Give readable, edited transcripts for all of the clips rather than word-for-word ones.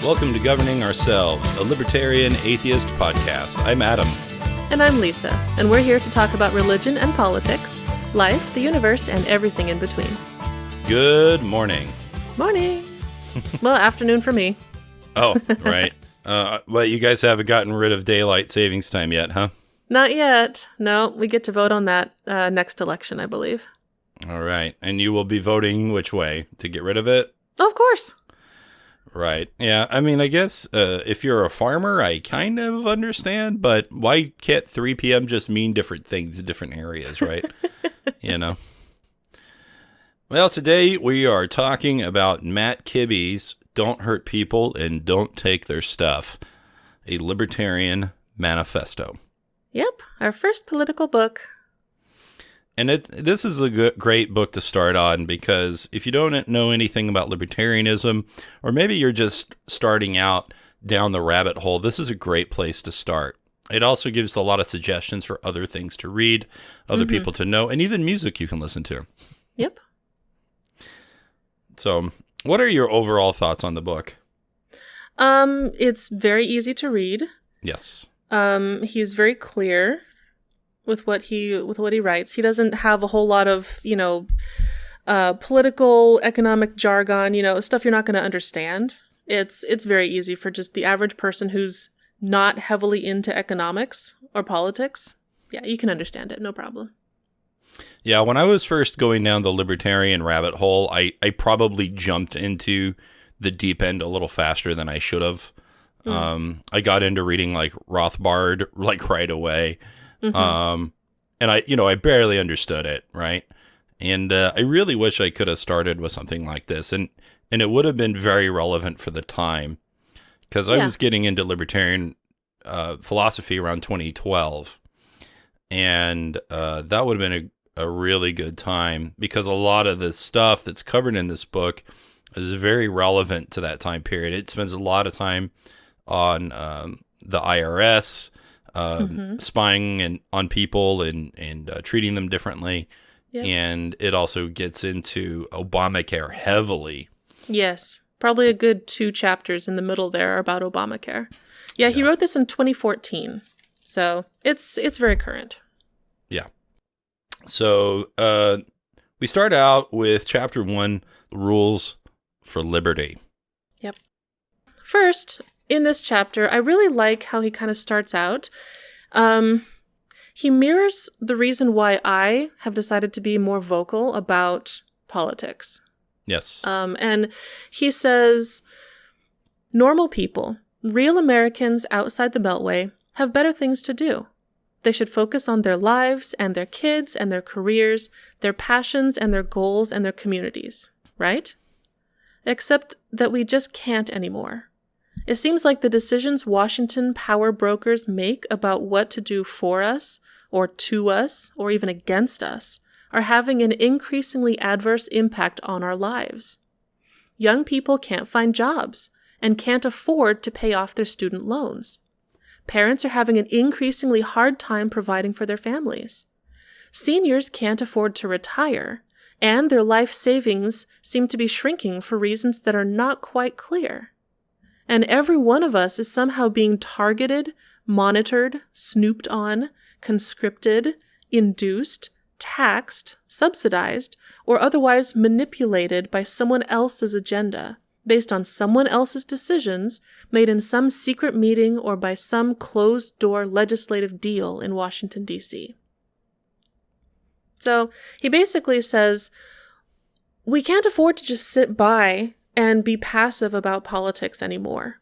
Welcome to Governing Ourselves, a libertarian atheist podcast. I'm Adam. And I'm Lisa, and we're here to talk about religion and politics, life, the universe, and everything in between. Good morning. Morning. Well, afternoon for me. Oh, right. Well, you guys haven't gotten rid of daylight savings time yet, huh? Not yet. No, we get to vote on that next election, I believe. All right. And you will be voting which way? To get rid of it? Oh, of course. Right. Yeah. I mean, I guess if you're a farmer, I kind of understand, but why can't 3 p.m. just mean different things in different areas, right? You know? Well, today we are talking about Matt Kibbe's Don't Hurt People and Don't Take Their Stuff, a Libertarian Manifesto. Yep, our first political book. And this is a great book to start on because if you don't know anything about libertarianism, or maybe you're just starting out down the rabbit hole, this is a great place to start. It also gives a lot of suggestions for other things to read, other people to know, and even music you can listen to. Yep. So, what are your overall thoughts on the book? It's very easy to read. Yes. He's very clear with what he writes. He doesn't have a whole lot of, political, economic jargon, stuff you're not going to understand. It's very easy for just the average person who's not heavily into economics or politics. Yeah, you can understand it, no problem. Yeah, when I was first going down the libertarian rabbit hole, I probably jumped into the deep end a little faster than I should have. I got into reading like Rothbard like right away. And I barely understood it, right? And I really wish I could have started with something like this, and it would have been very relevant for the time, because I was getting into libertarian philosophy around 2012, and that would have been a really good time, because a lot of the stuff that's covered in this book is very relevant to that time period. It spends a lot of time on the IRS, spying on people and treating them differently. Yep. And it also gets into Obamacare heavily. Yes. Probably a good 2 chapters in the middle there are about Obamacare. Yeah, he wrote this in 2014. So it's very current. Yeah. So we start out with chapter 1, Rules for Liberty. Yep. First, in this chapter, I really like how he kind of starts out. He mirrors the reason why I have decided to be more vocal about politics. Yes. And he says, normal people, real Americans outside the Beltway, have better things to do. They should focus on their lives and their kids and their careers, their passions and their goals and their communities, right? Except that we just can't anymore. It seems like the decisions Washington power brokers make about what to do for us, or to us, or even against us, are having an increasingly adverse impact on our lives. Young people can't find jobs and can't afford to pay off their student loans. Parents are having an increasingly hard time providing for their families. Seniors can't afford to retire, and their life savings seem to be shrinking for reasons that are not quite clear. And every one of us is somehow being targeted, monitored, snooped on, conscripted, induced, taxed, subsidized, or otherwise manipulated by someone else's agenda, based on someone else's decisions made in some secret meeting or by some closed-door legislative deal in Washington, D.C. So he basically says, we can't afford to just sit by and be passive about politics anymore.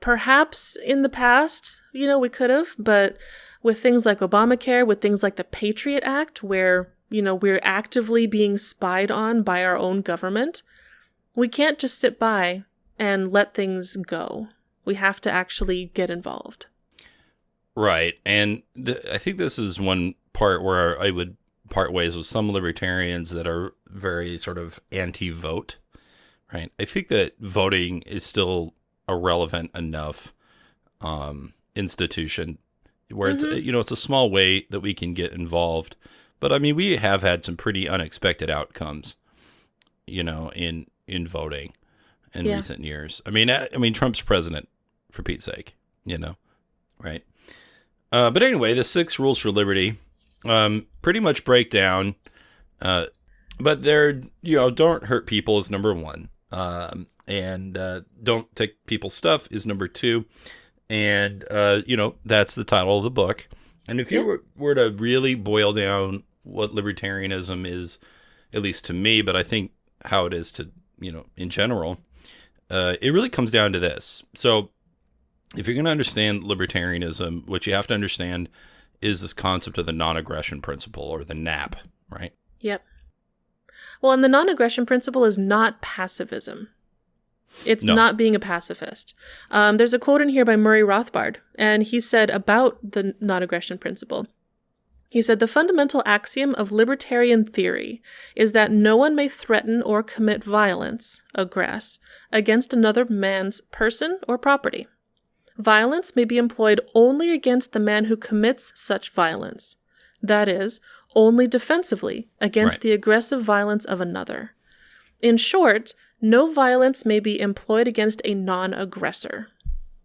Perhaps in the past, we could have, but with things like Obamacare, with things like the Patriot Act, where, we're actively being spied on by our own government, we can't just sit by and let things go. We have to actually get involved. Right. And I think this is one part where I would part ways with some libertarians that are very sort of anti-vote. Right. I think that voting is still a relevant enough institution where it's it's a small way that we can get involved. But I mean, we have had some pretty unexpected outcomes, in voting. in recent years. I mean, Trump's president, for Pete's sake, right? But anyway, the 6 rules for liberty pretty much break down, but they're, don't hurt people is number 1. And don't take people's stuff is number 2. And, that's the title of the book. And if you were to really boil down what libertarianism is, at least to me, but I think how it is to, in general, it really comes down to this. So if you're going to understand libertarianism, what you have to understand is this concept of the non-aggression principle, or the NAP, right? Yep. Well, and the non-aggression principle is not pacifism. It's not being a pacifist. There's a quote in here by Murray Rothbard, and he said about the non-aggression principle. He said, "The fundamental axiom of libertarian theory is that no one may threaten or commit violence, aggress, against another man's person or property. Violence may be employed only against the man who commits such violence. That is, only defensively against the aggressive violence of another. In short, no violence may be employed against a non-aggressor.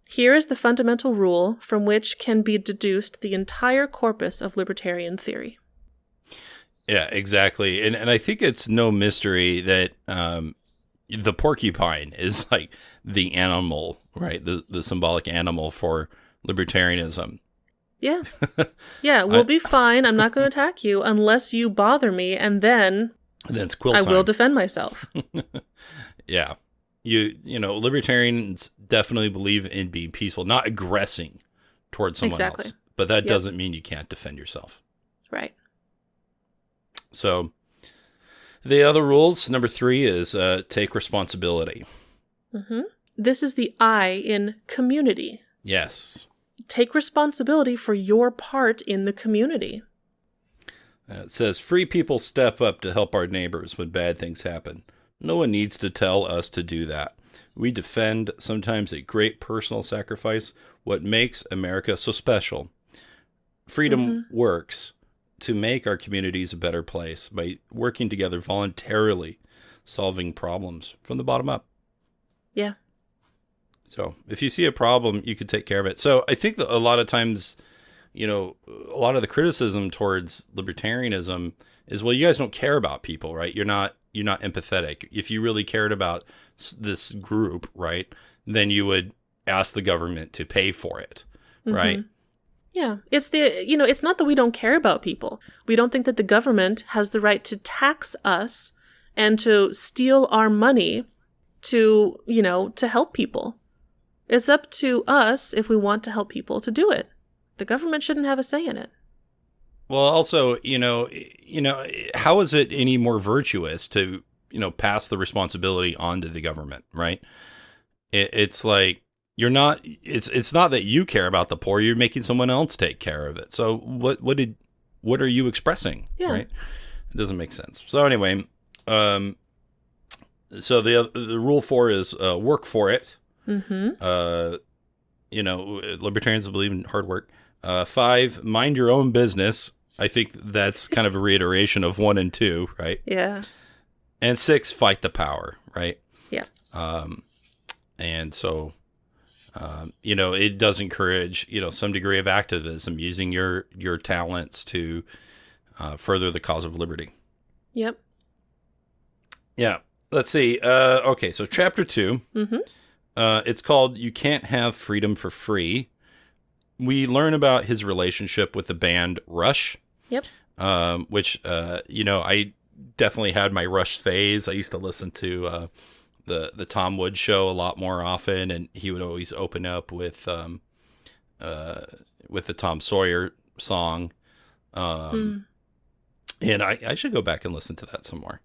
Here is the fundamental rule from which can be deduced the entire corpus of libertarian theory." Yeah, exactly. And I think it's no mystery that the porcupine is like the animal, right? The symbolic animal for libertarianism. Yeah. Yeah, we'll be fine. I'm not going to attack you unless you bother me, and then it's quill I time. will defend myself. Yeah. Libertarians definitely believe in being peaceful, not aggressing towards someone else. But that doesn't mean you can't defend yourself. Right. So the other rules, number 3 is take responsibility. Mm-hmm. This is the I in community. Yes. Take responsibility for your part in the community. It says, free people step up to help our neighbors when bad things happen. No one needs to tell us to do that. We defend, sometimes at great personal sacrifice, what makes America so special. Freedom works to make our communities a better place by working together voluntarily, solving problems from the bottom up. Yeah. So if you see a problem, you could take care of it. So I think that a lot of times, a lot of the criticism towards libertarianism is, well, you guys don't care about people, right? You're not empathetic. If you really cared about this group, right, then you would ask the government to pay for it, right? Yeah. It's not that we don't care about people. We don't think that the government has the right to tax us and to steal our money to help people. It's up to us, if we want to help people, to do it. The government shouldn't have a say in it. Well, also, how is it any more virtuous to, pass the responsibility on to the government, right? It's like it's not that you care about the poor, you're making someone else take care of it. So what are you expressing, right? It doesn't make sense. So anyway, so the rule 4 is work for it. Libertarians believe in hard work. 5, mind your own business. I think that's kind of a reiteration of 1 and 2, right? Yeah. And 6, fight the power, right? Yeah. And so, it does encourage, some degree of activism, using your talents to further the cause of liberty. Yep. Yeah. Let's see. Okay, so chapter 2. It's called "You Can't Have Freedom for Free." We learn about his relationship with the band Rush. Yep. Which, I definitely had my Rush phase. I used to listen to the Tom Wood show a lot more often, and he would always open up with the Tom Sawyer song. And I should go back and listen to that some more.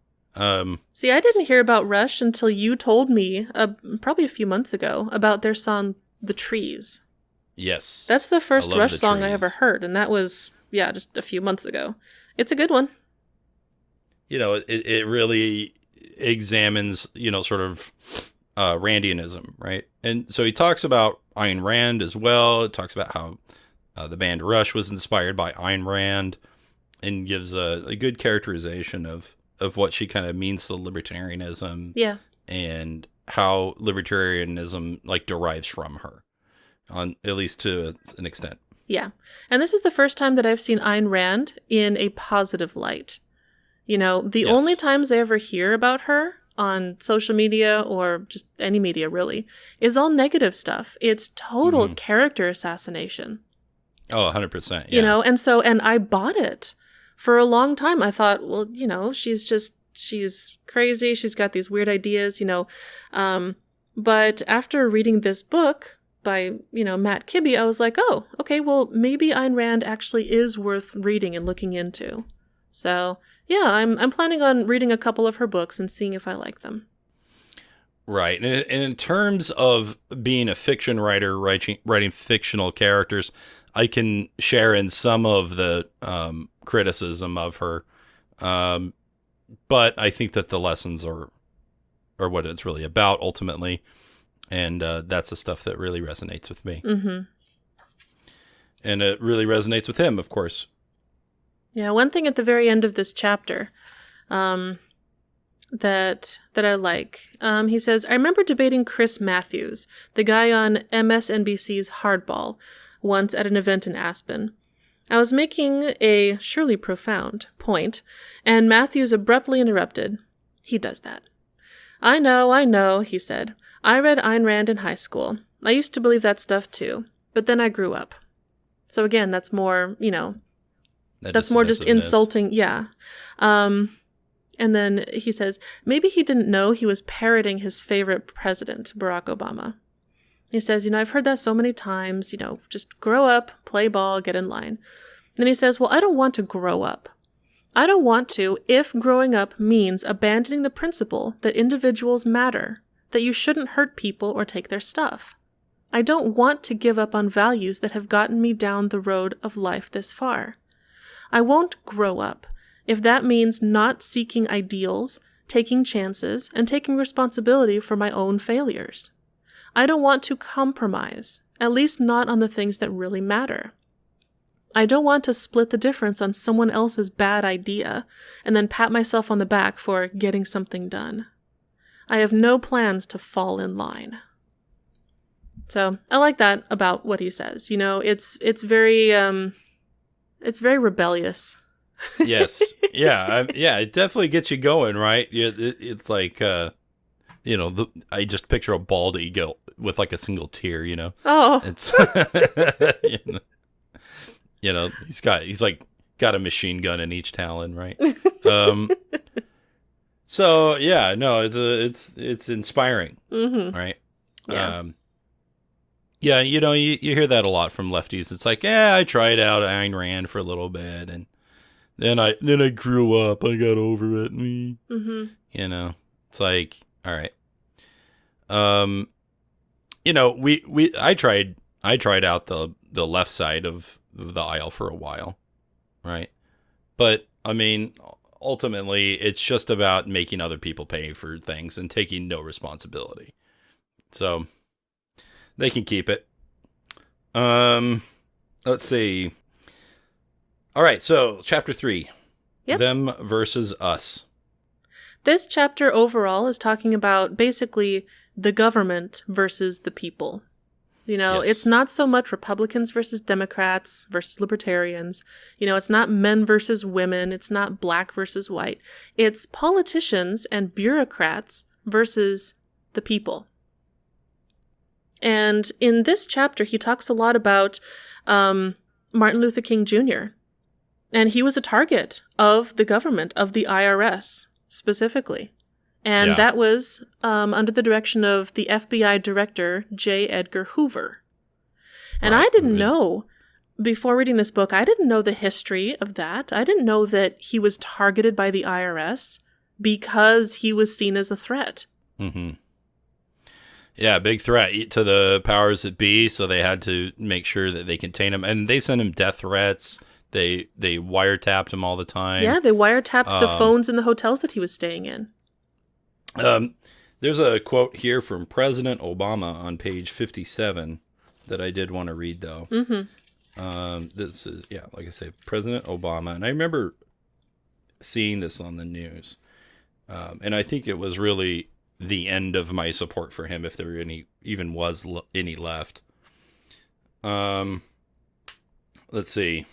See, I didn't hear about Rush until you told me probably a few months ago about their song "The Trees." Yes. That's the first Rush song I Trees. ever heard, and that was, just a few months ago. It's a good one. It really examines, sort of Randianism, right? And so he talks about Ayn Rand as well. It talks about how the band Rush was inspired by Ayn Rand, and gives a good characterization of what she kind of means to libertarianism. Yeah. And how libertarianism like derives from her, on at least to an extent. Yeah. And this is the first time that I've seen Ayn Rand in a positive light. You know, the Yes. only times I ever hear about her on social media or just any media really is all negative stuff. It's total character assassination. Oh, 100%. Yeah. You know, and I bought it for a long time. I thought, well, you know, she's crazy. She's got these weird ideas, you know. But after reading this book by, you know, Matt Kibbe, I was like, oh, okay, well, maybe Ayn Rand actually is worth reading and looking into. So, yeah, I'm planning on reading a couple of her books and seeing if I like them. Right. And in terms of being a fiction writer, writing fictional characters, I can share in some of the criticism of her. But I think that the lessons are what it's really about ultimately. And that's the stuff that really resonates with me. Mm-hmm. And it really resonates with him, of course. Yeah, one thing at the very end of this chapter that I like, he says, I remember debating Chris Matthews, the guy on MSNBC's Hardball, once at an event in Aspen. I was making a surely profound point, and Matthews abruptly interrupted. He does that. I know, he said. I read Ayn Rand in high school. I used to believe that stuff too, but then I grew up. So again, that's more, you know, that's more just insulting. Yeah. And then he says, maybe he didn't know he was parroting his favorite president, Barack Obama. He says, you know, I've heard that so many times, you know, just grow up, play ball, get in line. Then he says, well, I don't want to grow up. I don't want to if growing up means abandoning the principle that individuals matter, that you shouldn't hurt people or take their stuff. I don't want to give up on values that have gotten me down the road of life this far. I won't grow up if that means not seeking ideals, taking chances, and taking responsibility for my own failures. I don't want to compromise, at least not on the things that really matter. I don't want to split the difference on someone else's bad idea and then pat myself on the back for getting something done. I have no plans to fall in line. So I like that about what he says. You know, it's very rebellious. Yes. Yeah. It definitely gets you going, right? It's like, you know, I just picture a bald eagle with like a single tear, you know? Oh. It's, you know, he's like got a machine gun in each talon, right? So yeah, no, it's inspiring, right? Yeah. Yeah, you know, you hear that a lot from lefties. It's like, yeah, I tried out Ayn Rand for a little bit, and then I grew up. I got over it. You know, it's like, all right. You know, I tried out the left side of the aisle for a while, right? But I mean, ultimately, it's just about making other people pay for things and taking no responsibility. So they can keep it. Let's see. All right, so chapter 3. Yep. Them versus us. This chapter overall is talking about basically the government versus the people. You know, Yes. It's not so much Republicans versus Democrats versus Libertarians. You know, it's not men versus women. It's not black versus white. It's politicians and bureaucrats versus the people. And in this chapter, he talks a lot about Martin Luther King Jr., and he was a target of the government, of the IRS specifically. And Yeah. that was under the direction of the FBI director, J. Edgar Hoover. And Right. I didn't know, before reading this book, I didn't know the history of that. I didn't know that he was targeted by the IRS because he was seen as a threat. Mm-hmm. Yeah, big threat to the powers that be, so they had to make sure that they contain him. And they sent him death threats. They wiretapped him all the time. Yeah, they wiretapped the phones in the hotels that he was staying in. There's a quote here from President Obama on page 57 that I did want to read, though. This is, yeah, like I say, President Obama. And I remember seeing this on the news. And I think it was really the end of my support for him, if there even was any left. Let's see.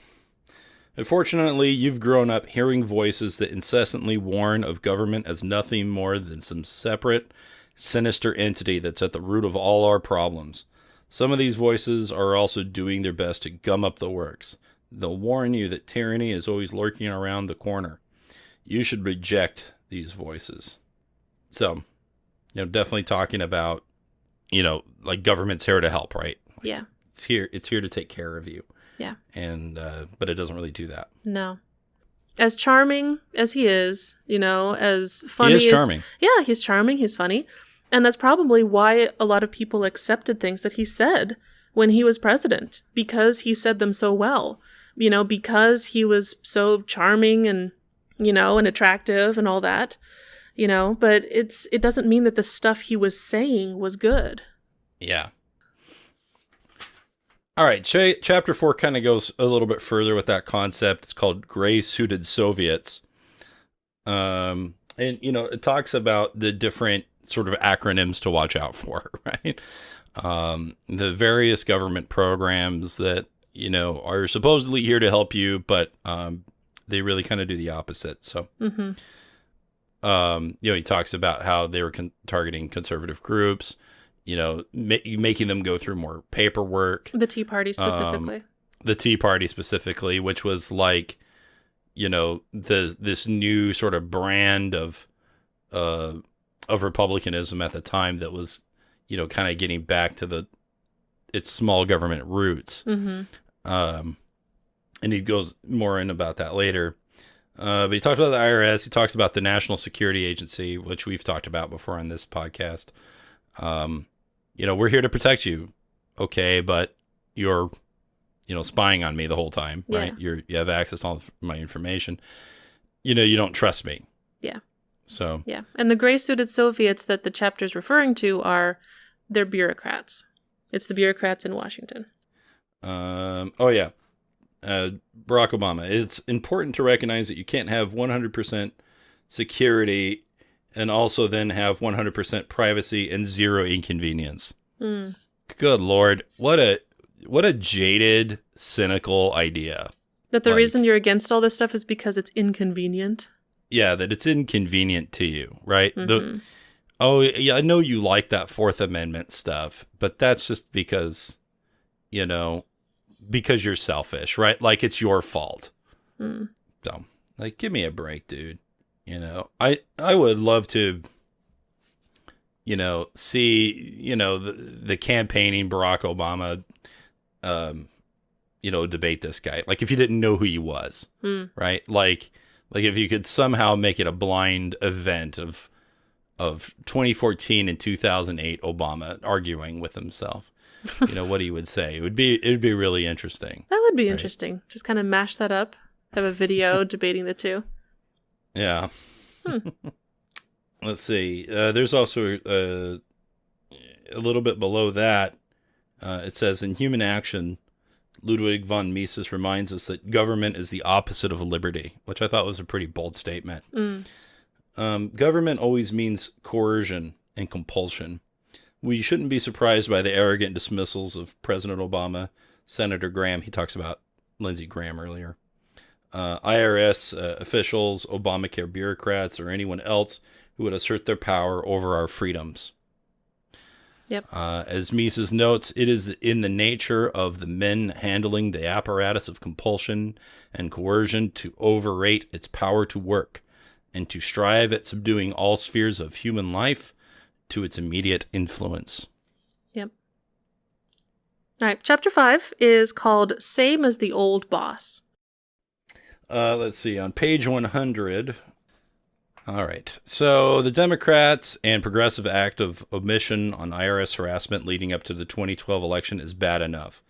Unfortunately, you've grown up hearing voices that incessantly warn of government as nothing more than some separate, sinister entity that's at the root of all our problems. Some of these voices are also doing their best to gum up the works. They'll warn you that tyranny is always lurking around the corner. You should reject these voices. So, definitely talking about, like government's here to help, right? Yeah. It's here to take care of you. Yeah. And, but it doesn't really do that. No. As charming as he is, as funny He is charming. Yeah, he's charming, he's funny. And that's probably why a lot of people accepted things that he said when he was president, because he said them so well, because he was so charming and, and attractive and all that, but it doesn't mean that the stuff he was saying was good. Yeah. All right. Chapter 4 kind of goes a little bit further with that concept. It's called Gray Suited Soviets. And, it talks about the different sort of acronyms to watch out for, right? The various government programs that, are supposedly here to help you, but they really kind of do the opposite. So, he talks about how they were targeting conservative groups, making them go through more paperwork. The Tea Party specifically. Which was like, this new sort of brand of republicanism at the time that was, kind of getting back to its small government roots. And he goes more in about that later. But he talks about the IRS. He talks about the National Security Agency, which we've talked about before on this podcast. We're here to protect you. Okay. But you're, spying on me the whole time, right? Yeah. You have access to all my information. You don't trust me. Yeah. So. Yeah. And the gray suited Soviets that the chapter's referring to they're bureaucrats. It's the bureaucrats in Washington. Oh yeah. Barack Obama. It's important to recognize that you can't have 100% security and also then have 100% privacy and zero inconvenience. Good Lord. What a jaded, cynical idea. That the reason you're against all this stuff is because it's inconvenient. Yeah, that it's inconvenient to you, right? I know you like that Fourth Amendment stuff, but that's just because, because you're selfish, right? Like it's your fault. So, like, give me a break, dude. I would love to, see, the campaigning Barack Obama, debate this guy. Like if you didn't know who he was, right? Like if you could somehow make it a blind event of 2014 and 2008 Obama arguing with himself, what he would say. It'd be really interesting. That would be interesting. Just kind of mash that up. Have a video debating the two. Yeah. Let's see. There's also a little bit below that. It says, in Human Action, Ludwig von Mises reminds us that government is the opposite of liberty, which I thought was a pretty bold statement. Government always means coercion and compulsion. We shouldn't be surprised by the arrogant dismissals of President Obama, Senator Graham. He talks about Lindsey Graham earlier. IRS officials, Obamacare bureaucrats, or anyone else who would assert their power over our freedoms. Yep. As Mises notes, it is in the nature of the men handling the apparatus of compulsion and coercion to overrate its power to work and to strive at subduing all spheres of human life to its immediate influence. Yep. All right. Chapter 5 is called Same as the Old Boss. Let's see. On page 100. All right. So the Democrats and progressive act of omission on IRS harassment leading up to the 2012 election is bad enough.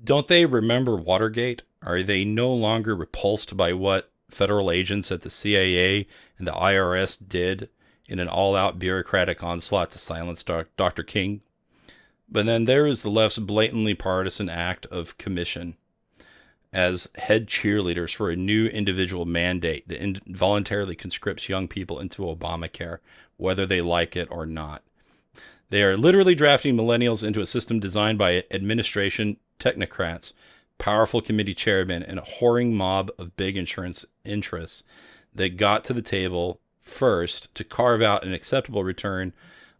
Don't they remember Watergate? Are they no longer repulsed by what federal agents at the CIA and the IRS did in an all-out bureaucratic onslaught to silence Dr. King? But then there is the left's blatantly partisan act of commission. as head cheerleaders for a new individual mandate that voluntarily conscripts young people into Obamacare, whether they like it or not. They are literally drafting millennials into a system designed by administration technocrats, powerful committee chairmen, and a whoring mob of big insurance interests that got to the table first to carve out an acceptable return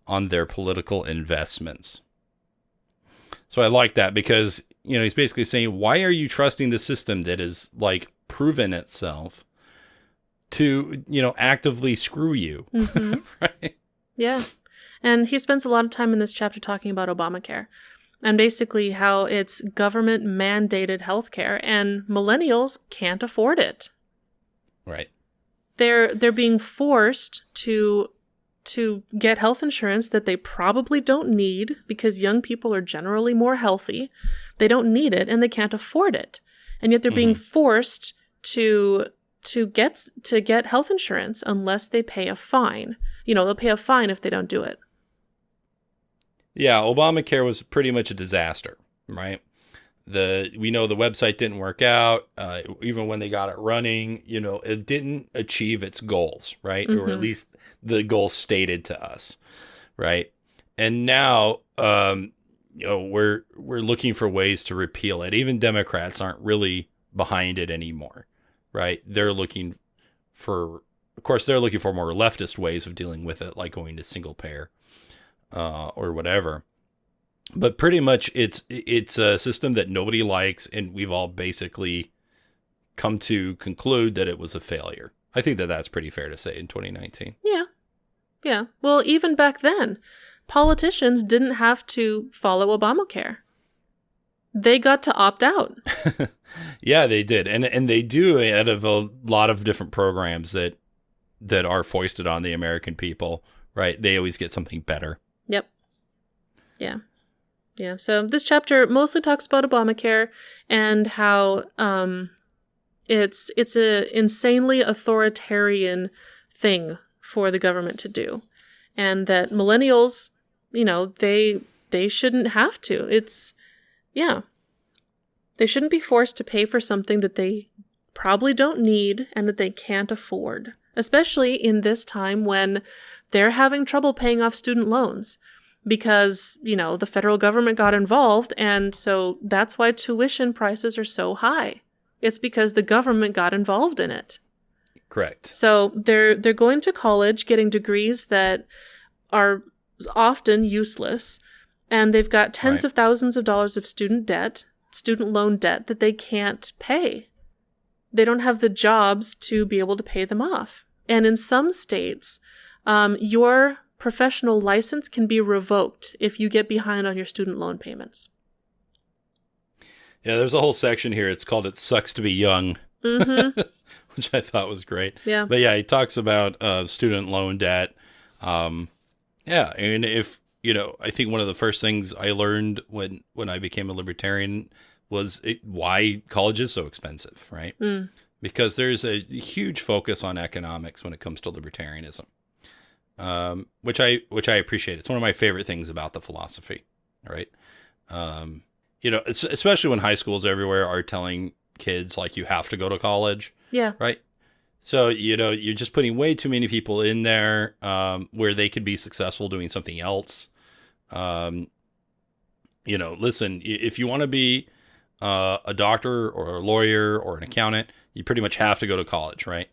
on their political investments. So I like that because, he's basically saying, why are you trusting the system that is like proven itself to, actively screw you? Mm-hmm. Right? Yeah. And he spends a lot of time in this chapter talking about Obamacare and basically how it's government mandated healthcare and millennials can't afford it. Right. They're being forced to get health insurance that they probably don't need because young people are generally more healthy. They don't need it and they can't afford it. And yet they're being forced to get health insurance unless they pay a fine. They'll pay a fine if they don't do it. Yeah, Obamacare was pretty much a disaster, right? We know the website didn't work out. Even when they got it running, it didn't achieve its goals, right? Or at least the goals stated to us, right? And now, we're looking for ways to repeal it. Even Democrats aren't really behind it anymore, right? They're looking for more leftist ways of dealing with it, like going to single payer or whatever. But pretty much it's a system that nobody likes, and we've all basically come to conclude that it was a failure. I think that that's pretty fair to say in 2019. Yeah. Yeah. Well, even back then, politicians didn't have to follow Obamacare. They got to opt out. Yeah, they did. And they do out of a lot of different programs that are foisted on the American people, right? They always get something better. Yep. Yeah. Yeah. So this chapter mostly talks about Obamacare and how it's a insanely authoritarian thing for the government to do, and that millennials, they shouldn't have to. They shouldn't be forced to pay for something that they probably don't need and that they can't afford, especially in this time when they're having trouble paying off student loans because, the federal government got involved. And so that's why tuition prices are so high. It's because the government got involved in it. Correct. So they're going to college, getting degrees that are often useless, and they've got tens of thousands of dollars of student loan debt that they can't pay. They don't have the jobs to be able to pay them off. And in some states, your professional license can be revoked if you get behind on your student loan payments. Yeah, there's a whole section here. It's called "It Sucks to Be Young," which I thought was great. Yeah. But yeah, he talks about student loan debt. And if, I think one of the first things I learned when I became a libertarian was why college is so expensive, right? Because there's a huge focus on economics when it comes to libertarianism, which I appreciate. It's one of my favorite things about the philosophy, right? Especially when high schools everywhere are telling kids, like, you have to go to college. Yeah. Right. So, you're just putting way too many people in there where they could be successful doing something else. Listen, if you want to be a doctor or a lawyer or an accountant, you pretty much have to go to college. Right.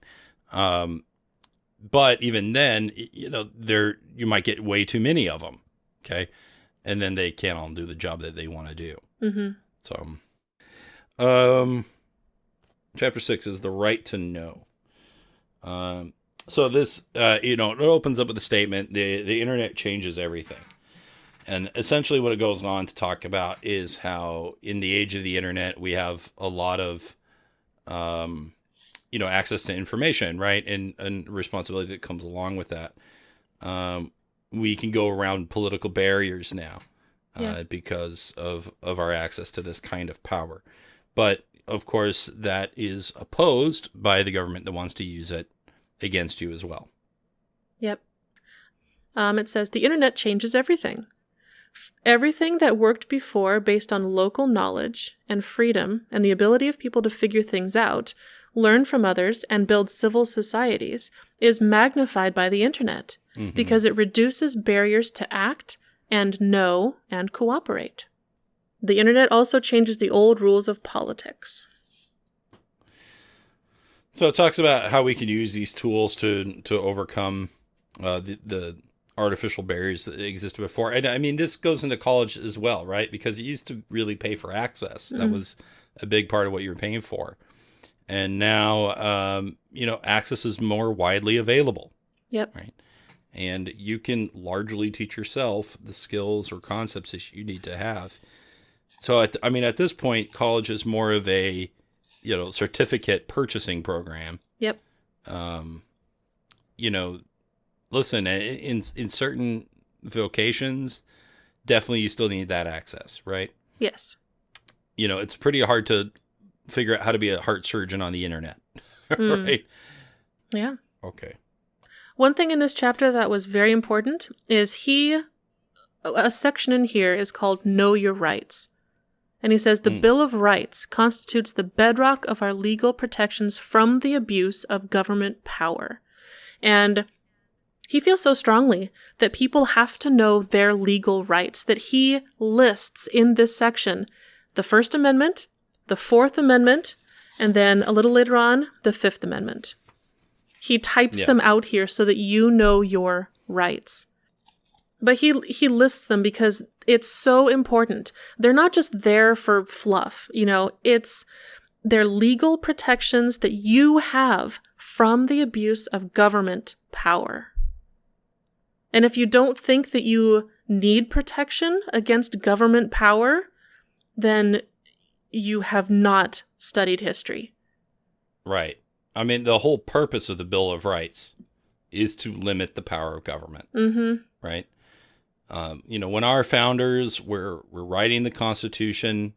But even then, you might get way too many of them. OK, and then they can't all do the job that they want to do. So chapter 6 is the right to know. So this, it opens up with a statement: the internet changes everything. And essentially what it goes on to talk about is how in the age of the internet, we have a lot of, access to information, right? And responsibility that comes along with that. We can go around political barriers now because of our access to this kind of power. But of course, that is opposed by the government that wants to use it against you as well. Yep. It says the internet changes everything. Everything that worked before based on local knowledge and freedom and the ability of people to figure things out, learn from others, and build civil societies is magnified by the internet because it reduces barriers to act and know and cooperate. The internet also changes the old rules of politics. So it talks about how we can use these tools to overcome the artificial barriers that existed before. And I mean, this goes into college as well, right? Because you used to really pay for access. That was a big part of what you were paying for. And now, access is more widely available. Yep. Right. And you can largely teach yourself the skills or concepts that you need to have. So, at this point, college is more of a, certificate purchasing program. Yep. Listen, in certain vocations, definitely you still need that access, right? Yes. It's pretty hard to figure out how to be a heart surgeon on the internet, right? Yeah. Okay. One thing in this chapter that was very important is a section in here is called Know Your Rights. And he says the Bill of Rights constitutes the bedrock of our legal protections from the abuse of government power. And he feels so strongly that people have to know their legal rights that he lists in this section the First Amendment, the Fourth Amendment, and then a little later on, the Fifth Amendment. He types them out here so that you know your rights. But he lists them because it's so important. They're not just there for fluff, it's their legal protections that you have from the abuse of government power. And if you don't think that you need protection against government power, then you have not studied history. Right. I mean, the whole purpose of the Bill of Rights is to limit the power of government. Right. When our founders were writing the Constitution,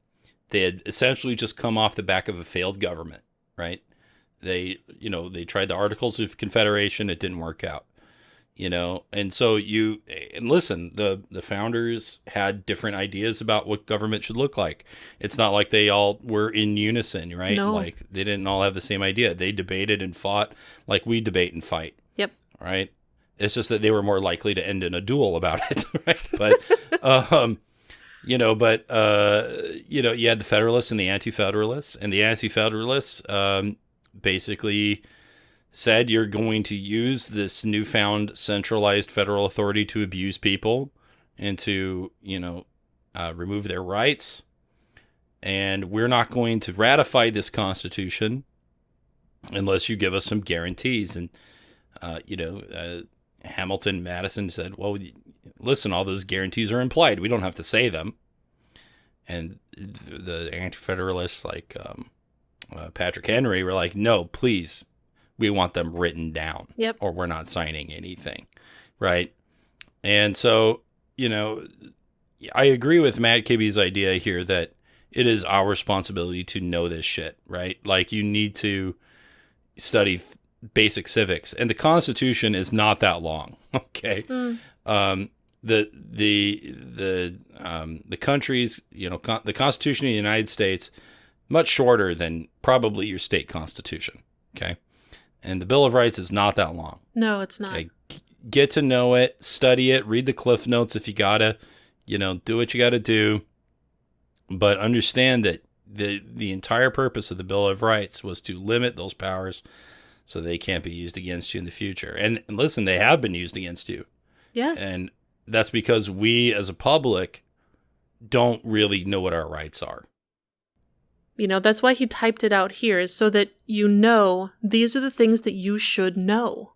they had essentially just come off the back of a failed government. Right. They tried the Articles of Confederation. It didn't work out. And so listen, the founders had different ideas about what government should look like. It's not like they all were in unison, right? No. Like they didn't all have the same idea. They debated and fought like we debate and fight. Yep. Right. It's just that they were more likely to end in a duel about it. Right. But, you had the Federalists and the Anti-Federalists, and the Anti-Federalists, basically said you're going to use this newfound centralized federal authority to abuse people and to, remove their rights. And we're not going to ratify this Constitution unless you give us some guarantees. And, Hamilton, Madison said, well, listen, all those guarantees are implied. We don't have to say them. And the Anti-Federalists like Patrick Henry were like, no, please. We want them written down. Yep. Or we're not signing anything. Right. And so, I agree with Matt Kibbe's idea here that it is our responsibility to know this shit. Right. Like you need to study basic civics, and the Constitution is not that long. Okay. The country's, the Constitution of the United States, much shorter than probably your state constitution. Okay. And the Bill of Rights is not that long. No, it's not. Okay? Get to know it, study it, read the Cliff Notes if you gotta, do what you gotta do. But understand that the entire purpose of the Bill of Rights was to limit those powers so they can't be used against you in the future. And listen, they have been used against you. Yes. And that's because we as a public don't really know what our rights are. That's why he typed it out here, is so that these are the things that you should know.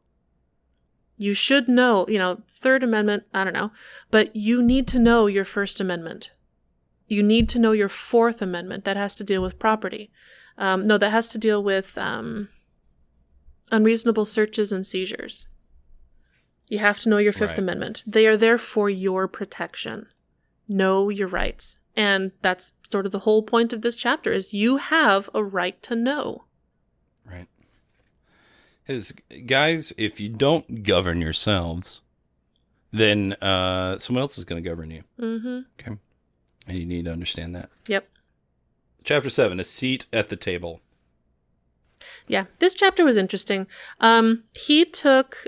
You should know, Third Amendment, I don't know, but you need to know your First Amendment. You need to know your Fourth Amendment. That has to deal with property. That has to deal with unreasonable searches and seizures. You have to know your Fifth Amendment. They are there for your protection. Know your rights. And that's sort of the whole point of this chapter is you have a right to know. Right. Guys, if you don't govern yourselves, then someone else is going to govern you. Mm-hmm. Okay. And you need to understand that. Yep. Chapter 7, a seat at the table. Yeah, this chapter was interesting. He took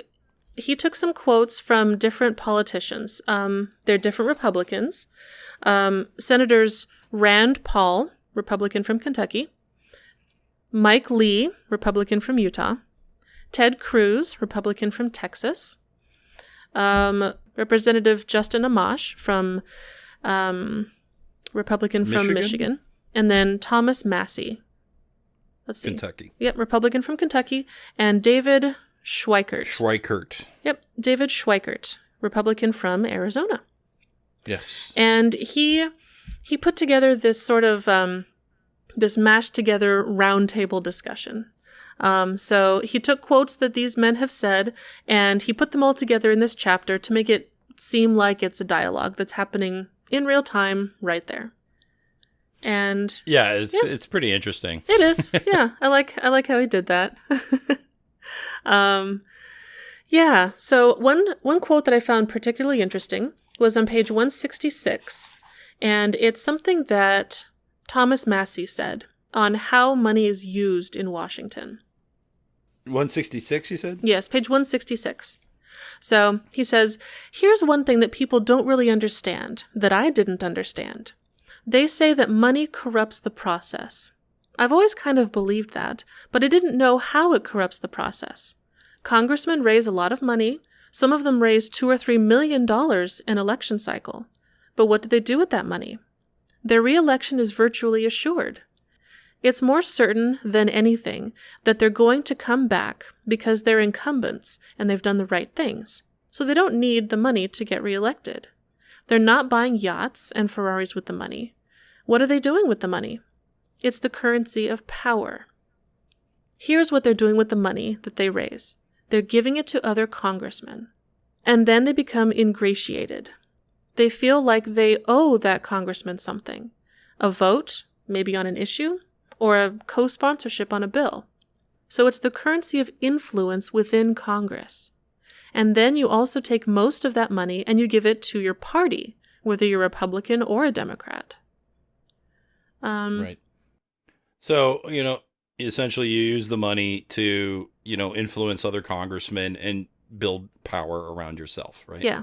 some quotes from different politicians. They're different Republicans. Senators Rand Paul, Republican from Kentucky, Mike Lee, Republican from Utah, Ted Cruz, Republican from Texas, Representative Justin Amash from Republican from Michigan, and then Thomas Massey. Let's see. Kentucky. Yep, Republican from Kentucky, and David Schweikert. Yep, David Schweikert, Republican from Arizona. Yes. And he put together this sort of this mashed together roundtable discussion. So he took quotes that these men have said, and he put them all together in this chapter to make it seem like it's a dialogue that's happening in real time right there. And yeah, it's pretty interesting. It is. Yeah, I like how he did that. Yeah. So one quote that I found particularly interesting was on page 166, and it's something that Thomas Massey said on how money is used in Washington. 166, you said? Yes, page 166. So he says, here's one thing that people don't really understand, that I didn't understand. They say that money corrupts the process. I've always kind of believed that, but I didn't know how it corrupts the process. Congressmen raise a lot of money. Some of them raise $2 or $3 million an election cycle. But what do they do with that money? Their re-election is virtually assured. It's more certain than anything that they're going to come back because they're incumbents and they've done the right things, so they don't need the money to get reelected. They're not buying yachts and Ferraris with the money. What are they doing with the money? It's the currency of power. Here's what they're doing with the money that they raise. They're giving it to other congressmen. And then they become ingratiated. They feel like they owe that congressman something. A vote, maybe on an issue, or a co-sponsorship on a bill. So it's the currency of influence within Congress. And then you also take most of that money and you give it to your party, whether you're a Republican or a Democrat. Right. So, essentially you use the money to, influence other congressmen and build power around yourself, right? Yeah.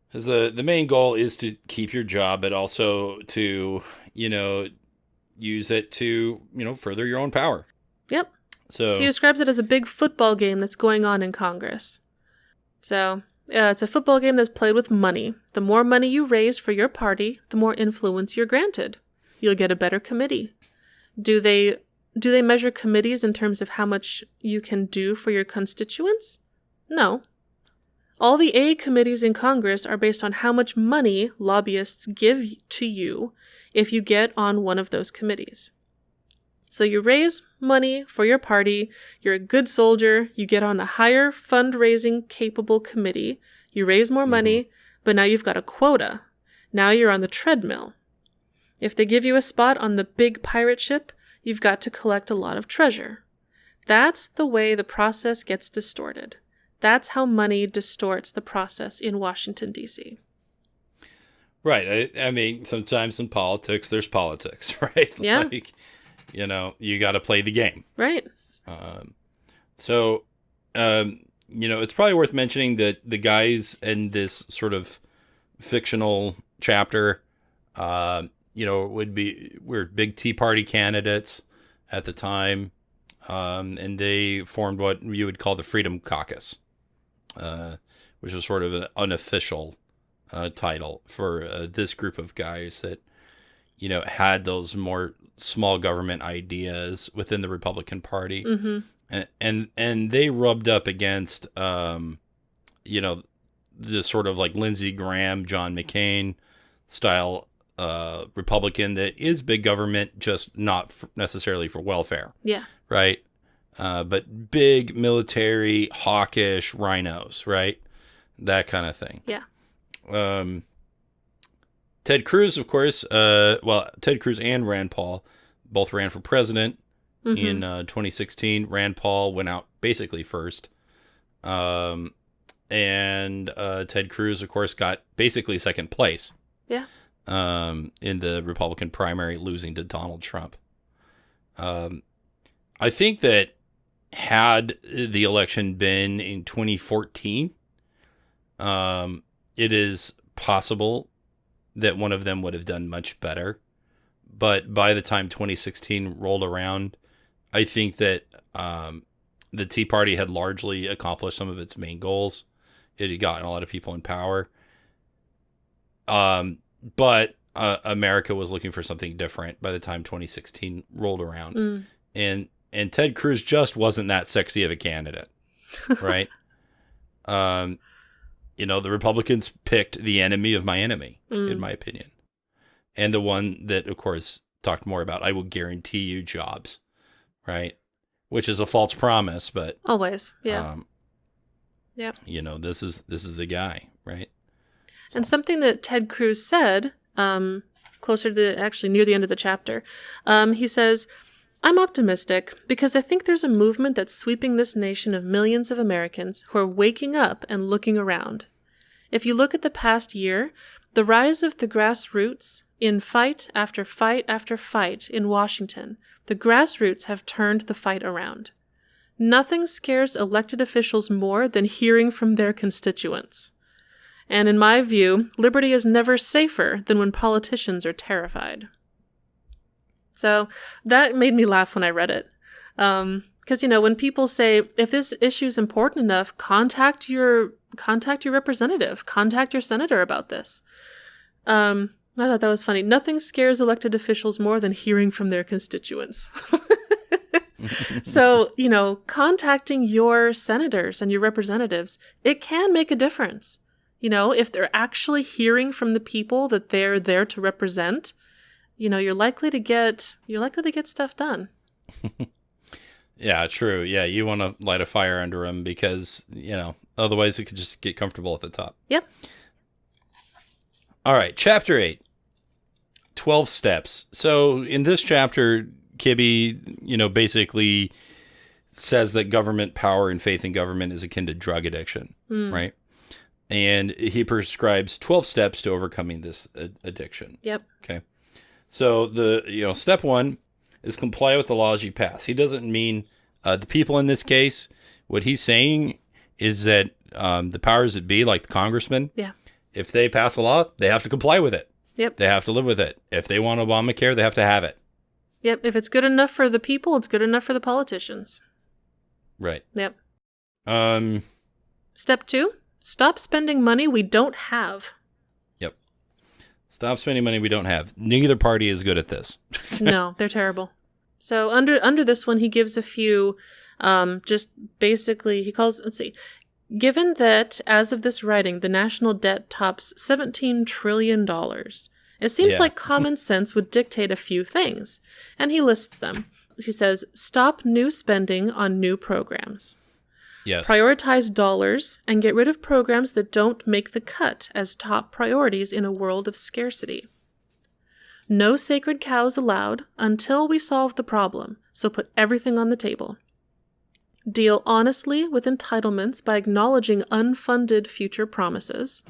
Because the main goal is to keep your job, but also to, use it to, further your own power. Yep. So he describes it as a big football game that's going on in Congress. So it's a football game that's played with money. The more money you raise for your party, the more influence you're granted. You'll get a better committee. Do they measure committees in terms of how much you can do for your constituents? No. All the A committees in Congress are based on how much money lobbyists give to you if you get on one of those committees. So you raise money for your party, you're a good soldier, you get on a higher fundraising capable committee, you raise more money, but now you've got a quota. Now you're on the treadmill. If they give you a spot on the big pirate ship, you've got to collect a lot of treasure. That's the way the process gets distorted. That's how money distorts the process in Washington, D.C. Right. I mean, sometimes in politics, there's politics, right? Yeah. Like, you got to play the game. Right. It's probably worth mentioning that the guys in this sort of fictional chapter, were big Tea Party candidates at the time. And they formed what you would call the Freedom Caucus, which was sort of an unofficial title for this group of guys that, had those more small government ideas within the Republican Party. Mm-hmm. And they rubbed up against, the sort of like Lindsey Graham, John McCain style Republican that is big government, just not necessarily for welfare. Yeah. Right. But big military, hawkish rhinos, right? That kind of thing. Yeah. Ted Cruz, of course, Ted Cruz and Rand Paul both ran for president in 2016. Rand Paul went out basically first. And Ted Cruz, of course, got basically second place. Yeah. In the Republican primary, losing to Donald Trump. I think that had the election been in 2014, it is possible that one of them would have done much better. But by the time 2016 rolled around, I think that the Tea Party had largely accomplished some of its main goals. It had gotten a lot of people in power. But America was looking for something different by the time 2016 rolled around. And Ted Cruz just wasn't that sexy of a candidate, right? The Republicans picked the enemy of my enemy, in my opinion. And the one that, of course, talked more about, I will guarantee you jobs, right? Which is a false promise, but... Always, yeah. This is the guy, right? And something that Ted Cruz said, closer to actually near the end of the chapter, he says, I'm optimistic because I think there's a movement that's sweeping this nation of millions of Americans who are waking up and looking around. If you look at the past year, the rise of the grassroots in fight after fight after fight in Washington, the grassroots have turned the fight around. Nothing scares elected officials more than hearing from their constituents. And in my view, liberty is never safer than when politicians are terrified. So that made me laugh when I read it. Because, when people say, if this issue is important enough, contact your representative, contact your senator about this. I thought that was funny. Nothing scares elected officials more than hearing from their constituents. So, contacting your senators and your representatives, it can make a difference. If they're actually hearing from the people that they're there to represent, you're likely to get stuff done. Yeah, true. Yeah, you want to light a fire under them because, otherwise it could just get comfortable at the top. Yep. All right, chapter 8, 12 steps. So in this chapter, Kibbe, basically says that government power and faith in government is akin to drug addiction, right? And he prescribes 12 steps to overcoming this addiction. Yep. Okay. So step 1 is comply with the laws you pass. He doesn't mean the people in this case. What he's saying is that the powers that be, like the congressman, if they pass a law, they have to comply with it. Yep. They have to live with it. If they want Obamacare, they have to have it. Yep. If it's good enough for the people, it's good enough for the politicians. Right. Yep. Step 2, stop spending money we don't have. Yep. Stop spending money we don't have. Neither party is good at this. No, they're terrible. So under this one, he gives a few, just basically, he calls, let's see, given that, as of this writing, the national debt tops $17 trillion, it seems like common sense would dictate a few things. And he lists them. He says, stop new spending on new programs. Yes. Prioritize dollars and get rid of programs that don't make the cut as top priorities in a world of scarcity. No sacred cows allowed until we solve the problem, so put everything on the table. Deal honestly with entitlements by acknowledging unfunded future promises.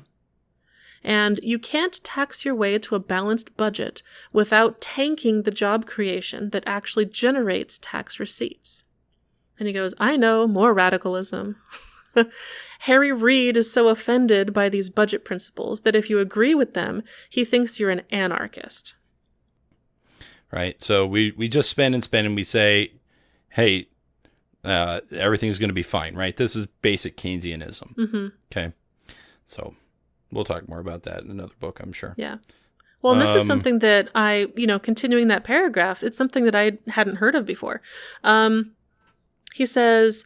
And you can't tax your way to a balanced budget without tanking the job creation that actually generates tax receipts. And he goes, I know, more radicalism. Harry Reid is so offended by these budget principles that if you agree with them, he thinks you're an anarchist. Right. So we just spend and we say, hey, everything's going to be fine, right? This is basic Keynesianism. Mm-hmm. Okay. So we'll talk more about that in another book, I'm sure. Yeah. Well, and this is something that I, continuing that paragraph, it's something that I hadn't heard of before. He says,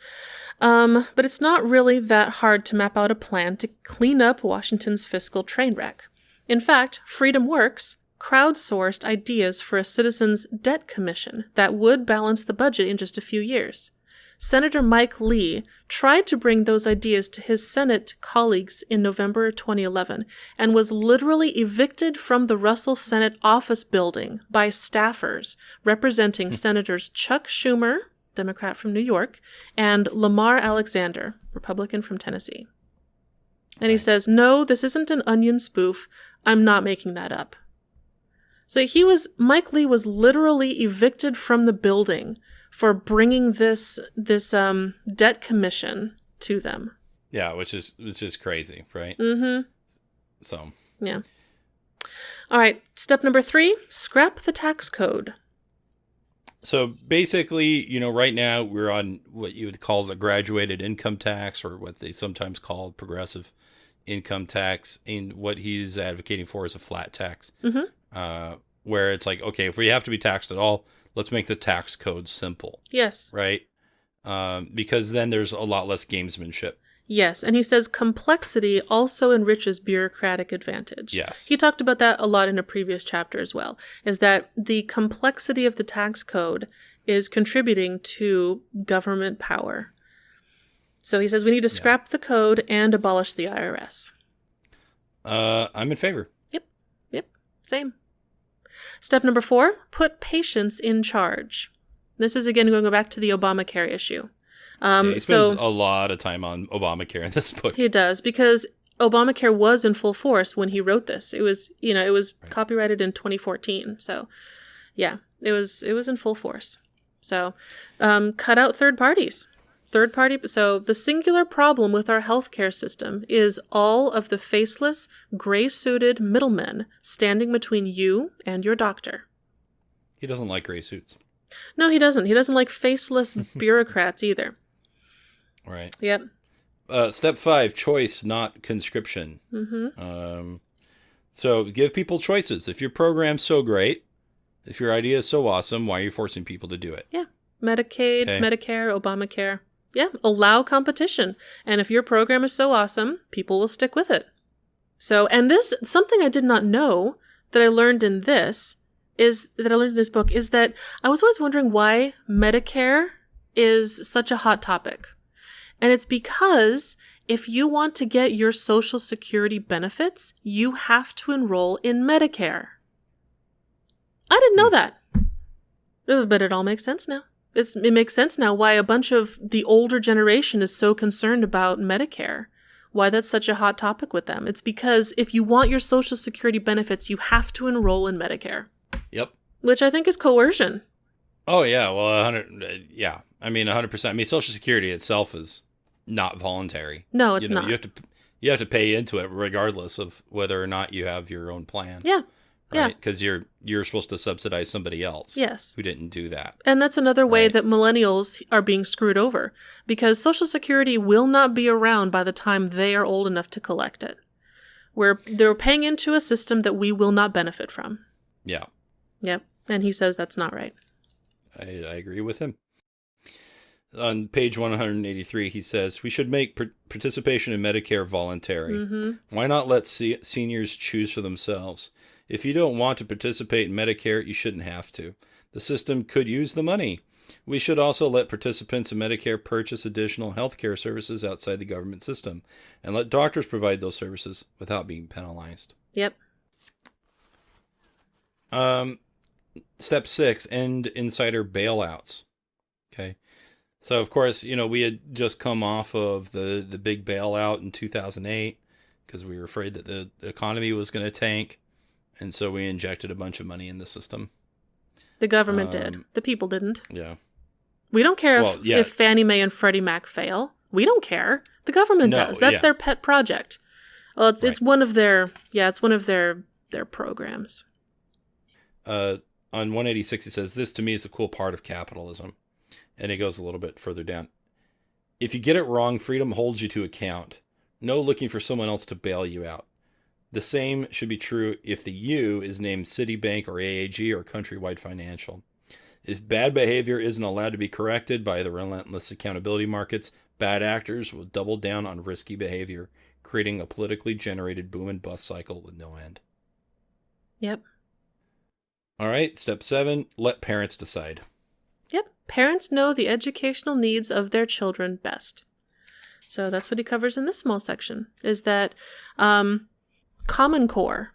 but it's not really that hard to map out a plan to clean up Washington's fiscal train wreck. In fact, Freedom Works crowdsourced ideas for a citizens' debt commission that would balance the budget in just a few years. Senator Mike Lee tried to bring those ideas to his Senate colleagues in November 2011 and was literally evicted from the Russell Senate office building by staffers representing Senators Chuck Schumer, Democrat from New York, and Lamar Alexander, Republican from Tennessee. And he says, no, this isn't an Onion spoof. I'm not making that up. So Mike Lee was literally evicted from the building for bringing this debt commission to them. Yeah, which is crazy, right? Mm-hmm. So. Yeah. All right. Step number 3, scrap the tax code. So basically, right now we're on what you would call the graduated income tax, or what they sometimes call progressive income tax. And what he's advocating for is a flat tax, where it's like, okay, if we have to be taxed at all, let's make the tax code simple. Yes. Right? Because then there's a lot less gamesmanship. Yes, and he says complexity also enriches bureaucratic advantage. Yes. He talked about that a lot in a previous chapter as well, is that the complexity of the tax code is contributing to government power. So he says we need to scrap the code and abolish the IRS. I'm in favor. Yep, same. Step number 4, put patients in charge. This is again going back to the Obamacare issue. He spends a lot of time on Obamacare in this book. He does, because Obamacare was in full force when he wrote this. It was, copyrighted in 2014. So, yeah, it was in full force. So, cut out third parties. So the singular problem with our healthcare system is all of the faceless, gray-suited middlemen standing between you and your doctor. He doesn't like gray suits. No, he doesn't. He doesn't like faceless bureaucrats either. Right. Yep. Step 5, choice, not conscription. So give people choices. If your program's so great, if your idea is so awesome, why are you forcing people to do it? Yeah. Medicaid, Medicare, Obamacare. Yeah. Allow competition. And if your program is so awesome, people will stick with it. So, and this, something I did not know that I learned in this book is that I was always wondering why Medicare is such a hot topic. And it's because if you want to get your Social Security benefits, you have to enroll in Medicare. I didn't know that. But it all makes sense now. It makes sense now why a bunch of the older generation is so concerned about Medicare. Why that's such a hot topic with them. It's because if you want your Social Security benefits, you have to enroll in Medicare. Yep. Which I think is coercion. Oh, yeah. Well, 100. Yeah. I mean, 100%. I mean, Social Security itself is not voluntary. No, it's not. You have to pay into it regardless of whether or not you have your own plan. Yeah. Right? Because you're supposed to subsidize somebody else. Yes. Who didn't do that. And that's another way that millennials are being screwed over, because Social Security will not be around by the time they are old enough to collect it. They're paying into a system that we will not benefit from. Yeah. Yep. And he says that's not right. I agree with him. On page 183, he says, we should make participation in Medicare voluntary. Why not let seniors choose for themselves? If you don't want to participate in Medicare, you shouldn't have to. The system could use the money. We should also let participants in Medicare purchase additional healthcare services outside the government system, and let doctors provide those services without being penalized. Yep. Step 6, end insider bailouts. Okay. So, of course, we had just come off of the big bailout in 2008 because we were afraid that the economy was going to tank. And so we injected a bunch of money in the system. The government did. The people didn't. Yeah. We don't care if Fannie Mae and Freddie Mac fail. We don't care. The government does. That's their pet project. Well, it's one of their programs. On 186, it says, this to me is the cool part of capitalism. And it goes a little bit further down. If you get it wrong, freedom holds you to account. No looking for someone else to bail you out. The same should be true if the you is named Citibank or AAG or Countrywide Financial. If bad behavior isn't allowed to be corrected by the relentless accountability markets, bad actors will double down on risky behavior, creating a politically generated boom and bust cycle with no end. Yep. All right, step 7, let parents decide. Yep. Parents know the educational needs of their children best. So that's what he covers in this small section, is that Common Core.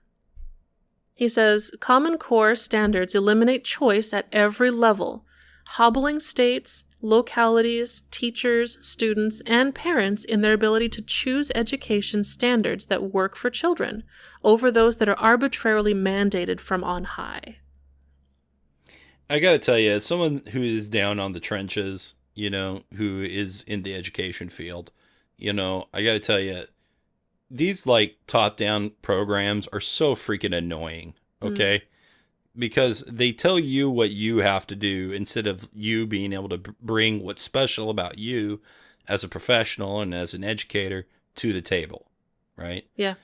He says, Common Core standards eliminate choice at every level, hobbling states, localities, teachers, students, and parents in their ability to choose education standards that work for children over those that are arbitrarily mandated from on high. I gotta tell you, as someone who is down on the trenches, who is in the education field, I gotta tell you, these like top-down programs are so freaking annoying, okay? Because they tell you what you have to do instead of you being able to bring what's special about you as a professional and as an educator to the table, right? Yeah.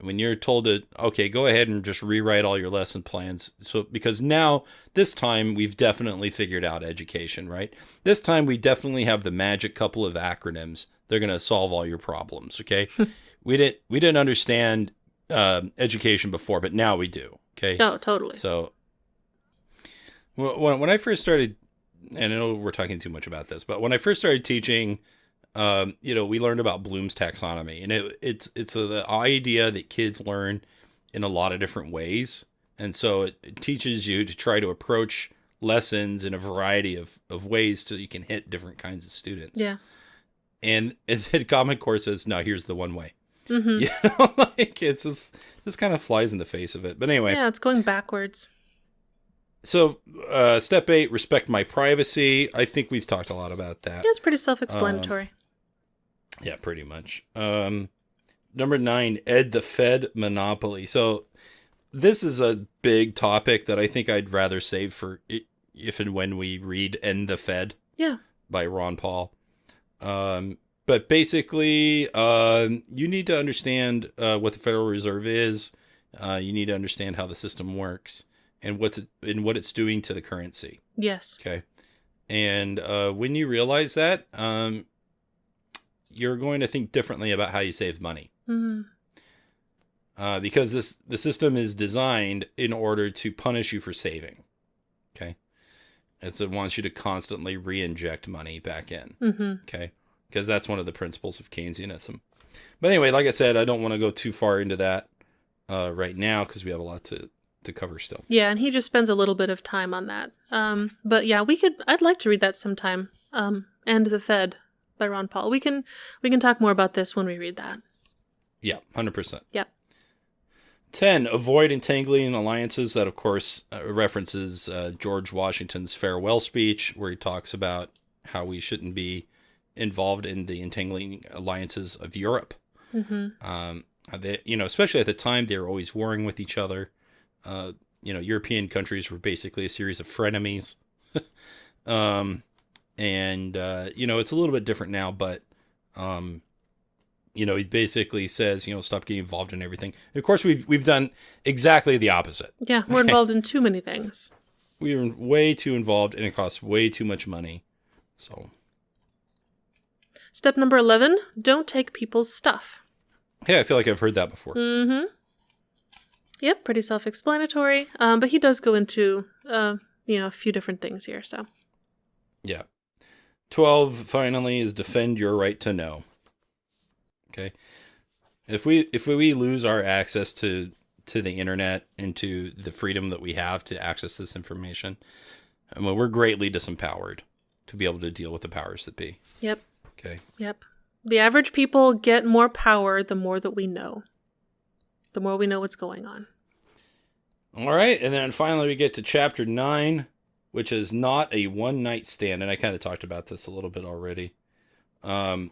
When you're told to, okay, go ahead and just rewrite all your lesson plans. So, because now, this time, we've definitely figured out education, right? This time, we definitely have the magic couple of acronyms. They're going to solve all your problems, okay? We didn't understand education before, but now we do, okay? Oh, totally. So, when I first started, and I know we're talking too much about this, but when I first started teaching, we learned about Bloom's taxonomy, and it's the idea that kids learn in a lot of different ways. And so it teaches you to try to approach lessons in a variety of ways so you can hit different kinds of students. Yeah. And the Common Core says, no, here's the one way. Mm-hmm. Like it's just kind of flies in the face of it. But anyway. Yeah, it's going backwards. So, step 8, respect my privacy. I think we've talked a lot about that. Yeah, it's pretty self-explanatory. Yeah, pretty much. Number 9, Ed the Fed monopoly. So this is a big topic that I think I'd rather save for if and when we read End the Fed. Yeah. By Ron Paul. But basically, you need to understand what the Federal Reserve is. You need to understand how the system works and what it's doing to the currency. Yes. Okay. And when you realize that, you're going to think differently about how you save money. Mm-hmm. Because the system is designed in order to punish you for saving. Okay. It wants you to constantly re-inject money back in. Mm-hmm. Okay. Because that's one of the principles of Keynesianism. But anyway, like I said, I don't want to go too far into that right now because we have a lot to cover still. Yeah, and he just spends a little bit of time on that. But yeah, I'd like to read that sometime. End the Fed by Ron Paul. We can talk more about this when we read that. Yeah, 100%. Yep. 10, avoid entangling alliances. That, of course, references George Washington's farewell speech, where he talks about how we shouldn't be involved in the entangling alliances of Europe. Mm-hmm. Especially at the time, they were always warring with each other. European countries were basically a series of frenemies. It's a little bit different now, but, he basically says, stop getting involved in everything. And of course, we've done exactly the opposite. Yeah, we're involved in too many things. We're way too involved, and it costs way too much money. So, step number 11, don't take people's stuff. Hey, I feel like I've heard that before. Mm-hmm. Yep, pretty self-explanatory. But he does go into, a few different things here, so. Yeah. 12, finally, is defend your right to know. Okay. If we lose our access to the internet and to the freedom that we have to access this information, we're greatly disempowered to be able to deal with the powers that be. Yep. Okay. Yep. The average people get more power the more that we know. The more we know what's going on. All right. And then finally we get to chapter 9, which is not a one-night stand. And I kind of talked about this a little bit already. And,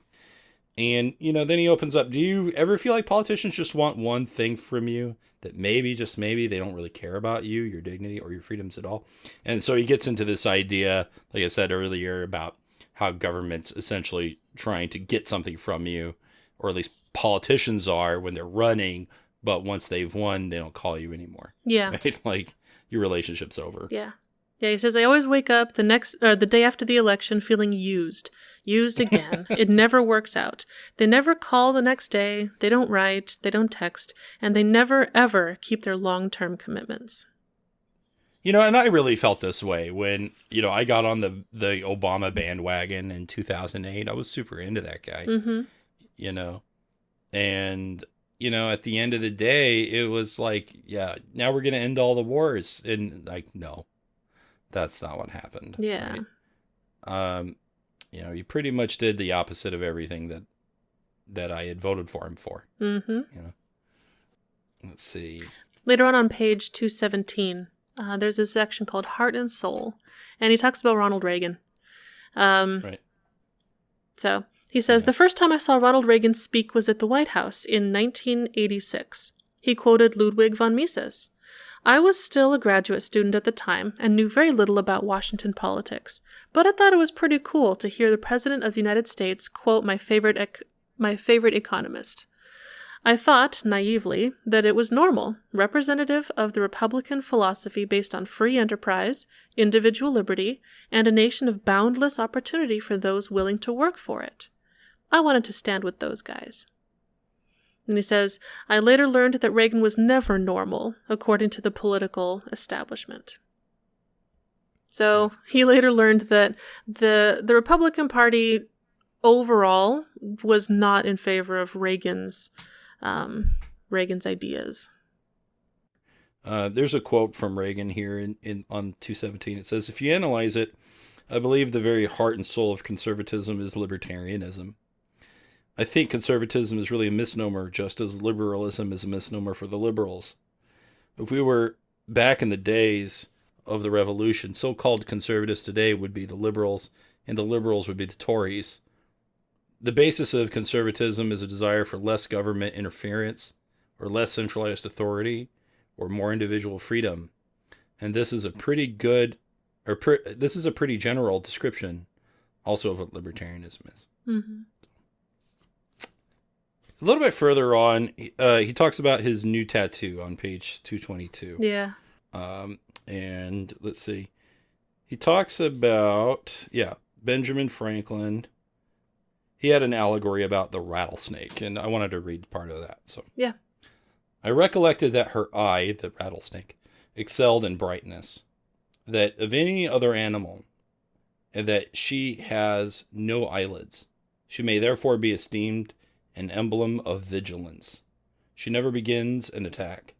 then he opens up. Do you ever feel like politicians just want one thing from you that maybe, just maybe, they don't really care about you, your dignity, or your freedoms at all? And so he gets into this idea, like I said earlier, about how government's essentially trying to get something from you, or at least politicians are when they're running, but once they've won, they don't call you anymore. Yeah. Right? Like, your relationship's over. Yeah. Yeah, he says, I always wake up the day after the election feeling used again. It never works out. They never call the next day, they don't write, they don't text, and they never, ever keep their long-term commitments. And I really felt this way when, I got on the Obama bandwagon in 2008. I was super into that guy, and, at the end of the day, it was like, yeah, now we're going to end all the wars. And like, no, that's not what happened. Yeah. He pretty much did the opposite of everything that I had voted for him for. Mm-hmm. Let's see. Later on page 217, there's a section called Heart and Soul, and he talks about Ronald Reagan. Right. So he says, The first time I saw Ronald Reagan speak was at the White House in 1986. He quoted Ludwig von Mises. I was still a graduate student at the time and knew very little about Washington politics, but I thought it was pretty cool to hear the President of the United States quote my favorite economist. I thought, naively, that it was normal, representative of the Republican philosophy based on free enterprise, individual liberty, and a nation of boundless opportunity for those willing to work for it. I wanted to stand with those guys. And he says, I later learned that Reagan was never normal, according to the political establishment. So he later learned that the Republican Party overall was not in favor of Reagan's ideas. There's a quote from Reagan here on 217. It says, if you analyze it, I believe the very heart and soul of conservatism is libertarianism. I think conservatism is really a misnomer, just as liberalism is a misnomer for the liberals. If we were back in the days of the revolution, so-called conservatives today would be the liberals, and the liberals would be the Tories. The basis of conservatism is a desire for less government interference, or less centralized authority, or more individual freedom. And this is a pretty general description also of what libertarianism is. Mm-hmm. A little bit further on, he talks about his new tattoo on page 222. Yeah. And let's see. He talks about, Benjamin Franklin. He had an allegory about the rattlesnake, and I wanted to read part of that. So yeah. I recollected that her eye, the rattlesnake, excelled in brightness, that of any other animal, and that she has no eyelids. She may therefore be esteemed an emblem of vigilance. She never begins an attack,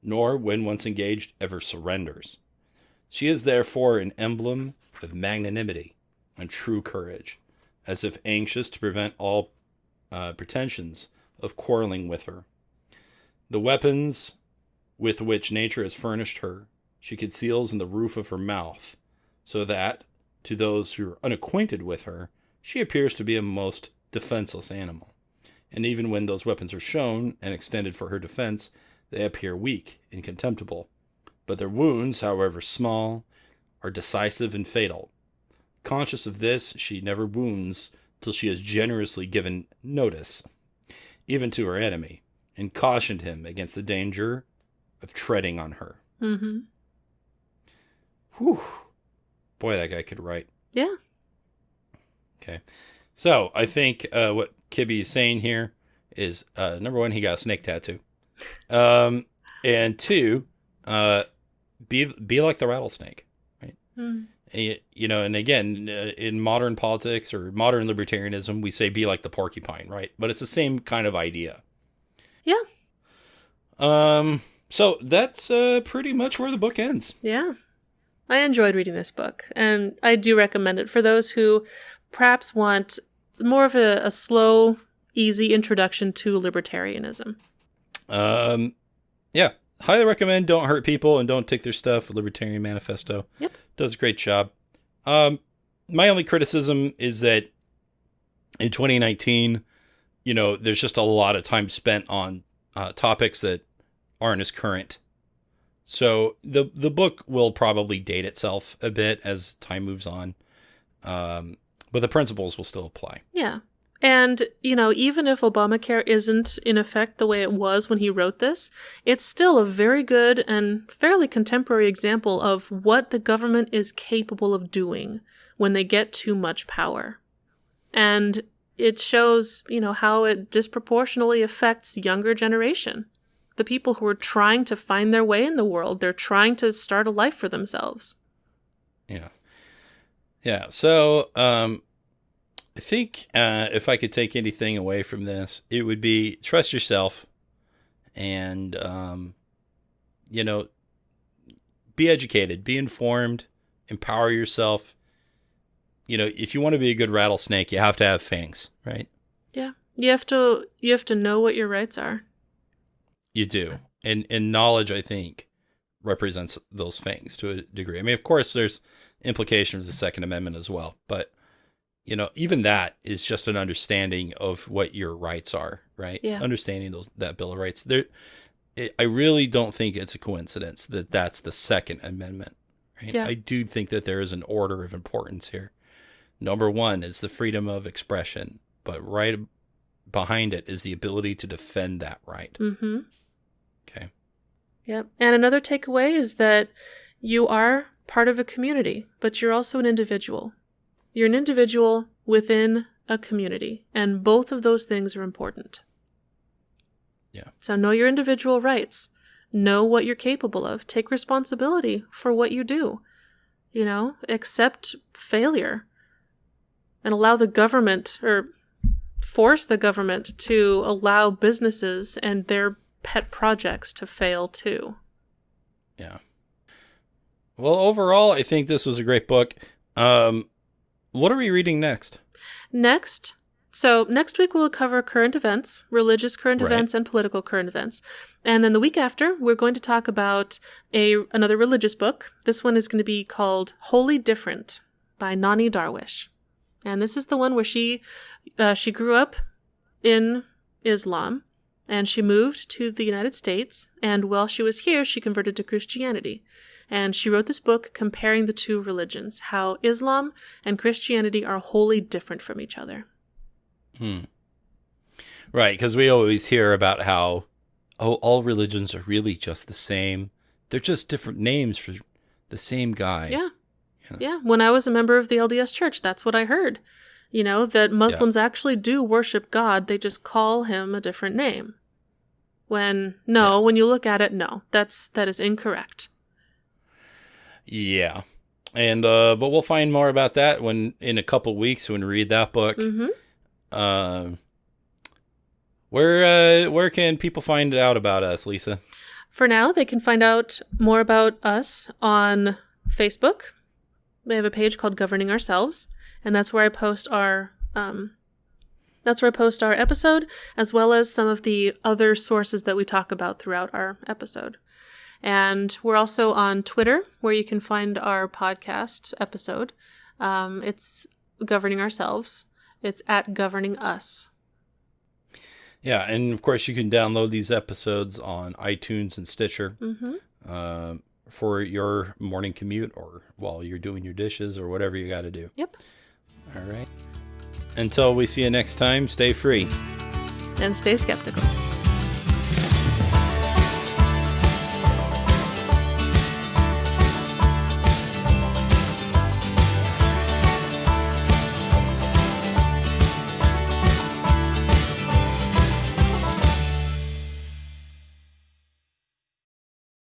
nor, when once engaged, ever surrenders. She is therefore an emblem of magnanimity and true courage, as if anxious to prevent all pretensions of quarreling with her. The weapons with which nature has furnished her, she conceals in the roof of her mouth, so that, to those who are unacquainted with her, she appears to be a most defenseless animal. And even when those weapons are shown and extended for her defense, they appear weak and contemptible. But their wounds, however small, are decisive and fatal. Conscious of this, she never wounds till she has generously given notice, even to her enemy, and cautioned him against the danger of treading on her. Mm-hmm. Whew. Boy, that guy could write. Yeah. Okay. So, I think what Kibbe is saying here is, number one, he got a snake tattoo. And two, be like the rattlesnake, right? Mm. And again, in modern politics or modern libertarianism, we say be like the porcupine, right? But it's the same kind of idea. Yeah. So that's pretty much where the book ends. Yeah. I enjoyed reading this book, and I do recommend it for those who perhaps want more of a slow, easy introduction to libertarianism. Yeah. Highly recommend Don't Hurt People and Don't Take Their Stuff. Libertarian Manifesto. Yep. Does a great job. My only criticism is that in 2019, there's just a lot of time spent on topics that aren't as current. So the book will probably date itself a bit as time moves on. But the principles will still apply. Yeah. And, even if Obamacare isn't in effect the way it was when he wrote this, it's still a very good and fairly contemporary example of what the government is capable of doing when they get too much power. And it shows, how it disproportionately affects younger generation. The people who are trying to find their way in the world, they're trying to start a life for themselves. Yeah. Yeah. So, I think if I could take anything away from this, it would be trust yourself and, be educated, be informed, empower yourself, if you want to be a good rattlesnake, you have to have fangs, right? Yeah. You have to know what your rights are. You do. And knowledge, I think, represents those fangs to a degree. I mean, of course, there's implication of the Second Amendment as well. But, even that is just an understanding of what your rights are, right? Yeah. Understanding that Bill of Rights. I really don't think it's a coincidence that that's the Second Amendment, right? Yeah. I do think that there is an order of importance here. Number one is the freedom of expression, but right behind it is the ability to defend that right. Mm-hmm. Okay. Yep. And another takeaway is that you are part of a community, but you're also an individual. You're an individual within a community, and both of those things are important. Yeah. So know your individual rights. Know what you're capable of. Take responsibility for what you do. Accept failure. And allow the government, or force the government to allow businesses and their pet projects to fail too. Yeah. Well, overall, I think this was a great book. What are we reading next? Next week we'll cover current events, religious current events, and political current events. And then the week after, we're going to talk about another religious book. This one is going to be called Wholly Different by Nany Darwish. And this is the one where she grew up in Islam, and she moved to the United States, and while she was here, she converted to Christianity. And she wrote this book comparing the two religions, how Islam and Christianity are wholly different from each other. Right, because we always hear about how, all religions are really just the same. They're just different names for the same guy. Yeah. Yeah. When I was a member of the LDS Church, that's what I heard. That Muslims actually do worship God. They just call him a different name. When you look at it, no, that is incorrect. Yeah. And, but we'll find more about that in a couple weeks when we read that book. Mm-hmm. Where can people find out about us, Lisa? For now, they can find out more about us on Facebook. They have a page called Governing Ourselves, and that's where I post our episode, as well as some of the other sources that we talk about throughout our episode. And we're also on Twitter, where you can find our podcast episode. It's Governing Ourselves. It's at Governing Us. Yeah, and of course you can download these episodes on iTunes and Stitcher. Mm-hmm. For your morning commute or while you're doing your dishes or whatever you got to do. Yep. All right. Until we see you next time, stay free. And stay skeptical.